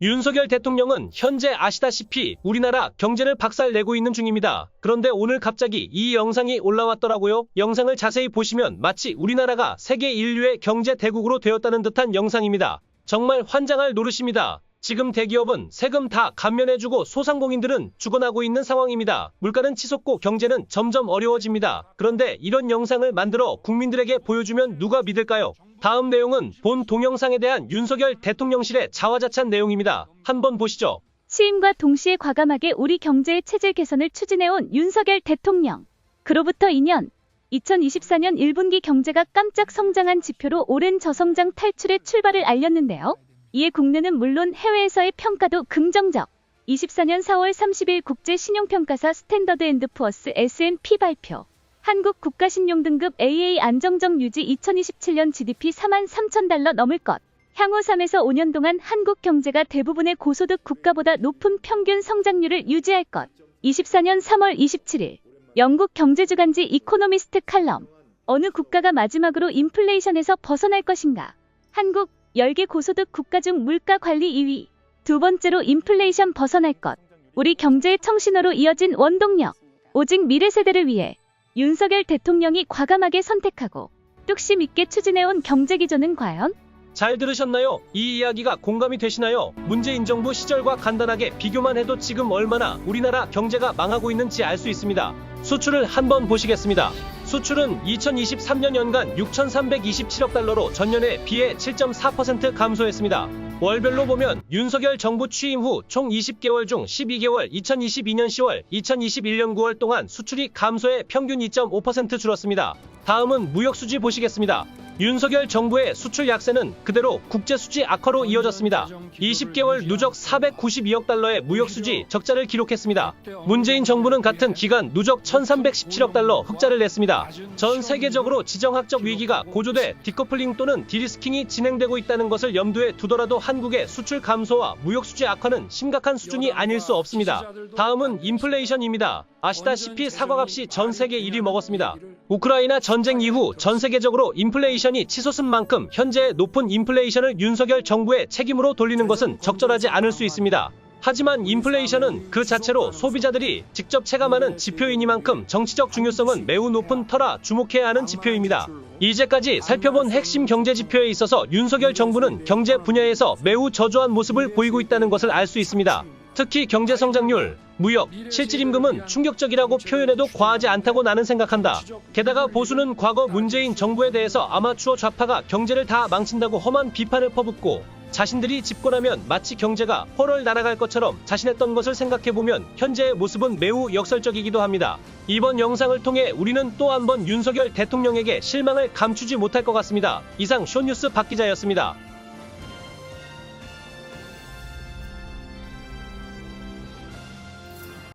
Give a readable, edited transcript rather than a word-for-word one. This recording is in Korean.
윤석열 대통령은 현재 아시다시피 우리나라 경제를 박살내고 있는 중입니다. 그런데 오늘 갑자기 이 영상이 올라왔더라고요. 영상을 자세히 보시면 마치 우리나라가 세계 인류의 경제 대국으로 되었다는 듯한 영상입니다. 정말 환장할 노릇입니다. 지금 대기업은 세금 다 감면해주고 소상공인들은 죽어나고 있는 상황입니다. 물가는 치솟고 경제는 점점 어려워집니다. 그런데 이런 영상을 만들어 국민들에게 보여주면 누가 믿을까요? 다음 내용은 본 동영상에 대한 윤석열 대통령실의 자화자찬 내용입니다. 한번 보시죠. 취임과 동시에 과감하게 우리 경제의 체질 개선을 추진해온 윤석열 대통령. 그로부터 2년, 2024년 1분기 경제가 깜짝 성장한 지표로 오랜 저성장 탈출의 출발을 알렸는데요. 이에 국내는 물론 해외에서의 평가도 긍정적. 24년 4월 30일 국제신용평가사 스탠더드앤드푸어스 S&P 발표. 한국 국가신용등급 AA 안정적 유지 2027년 GDP 43,000달러 넘을 것. 향후 3에서 5년 동안 한국 경제가 대부분의 고소득 국가보다 높은 평균 성장률을 유지할 것. 24년 3월 27일 영국 경제주간지 이코노미스트 칼럼. 어느 국가가 마지막으로 인플레이션에서 벗어날 것인가? 한국 10개 고소득 국가 중 물가 관리 2위. 두 번째로 인플레이션 벗어날 것. 우리 경제의 청신호로 이어진 원동력. 오직 미래 세대를 위해 윤석열 대통령이 과감하게 선택하고 뚝심 있게 추진해온 경제기조는 과연? 잘 들으셨나요? 이 이야기가 공감이 되시나요? 문재인 정부 시절과 간단하게 비교만 해도 지금 얼마나 우리나라 경제가 망하고 있는지 알 수 있습니다. 수출을 한번 보시겠습니다. 수출은 2023년 연간 6,327억 달러로 전년에 비해 7.4% 감소했습니다. 월별로 보면 윤석열 정부 취임 후 총 20개월 중 12개월 2022년 10월, 2021년 9월 동안 수출이 감소해 평균 2.5% 줄었습니다. 다음은 무역수지 보시겠습니다. 윤석열 정부의 수출 약세는 그대로 국제수지 악화로 이어졌습니다. 20개월 누적 492억 달러의 무역수지 적자를 기록했습니다. 문재인 정부는 같은 기간 누적 1,317억 달러 흑자를 냈습니다. 전 세계적으로 지정학적 위기가 고조돼 디커플링 또는 디리스킹이 진행되고 있다는 것을 염두에 두더라도 한국의 수출 감소와 무역수지 악화는 심각한 수준이 아닐 수 없습니다. 다음은 인플레이션입니다. 아시다시피 사과값이 전 세계 1위 먹었습니다. 우크라이나 전쟁 이후 전 세계적으로 인플레이션이 치솟은 만큼 현재의 높은 인플레이션을 윤석열 정부의 책임으로 돌리는 것은 적절하지 않을 수 있습니다. 하지만 인플레이션은 그 자체로 소비자들이 직접 체감하는 지표이니만큼 정치적 중요성은 매우 높은 터라 주목해야 하는 지표입니다. 이제까지 살펴본 핵심 경제 지표에 있어서 윤석열 정부는 경제 분야에서 매우 저조한 모습을 보이고 있다는 것을 알 수 있습니다. 특히 경제성장률, 무역, 실질임금은 충격적이라고 표현해도 과하지 않다고 나는 생각한다. 게다가 보수는 과거 문재인 정부에 대해서 아마추어 좌파가 경제를 다 망친다고 험한 비판을 퍼붓고 자신들이 집권하면 마치 경제가 헐헐 날아갈 것처럼 자신했던 것을 생각해보면 현재의 모습은 매우 역설적이기도 합니다. 이번 영상을 통해 우리는 또 한 번 윤석열 대통령에게 실망을 감추지 못할 것 같습니다. 이상 쇼뉴스 박 기자였습니다.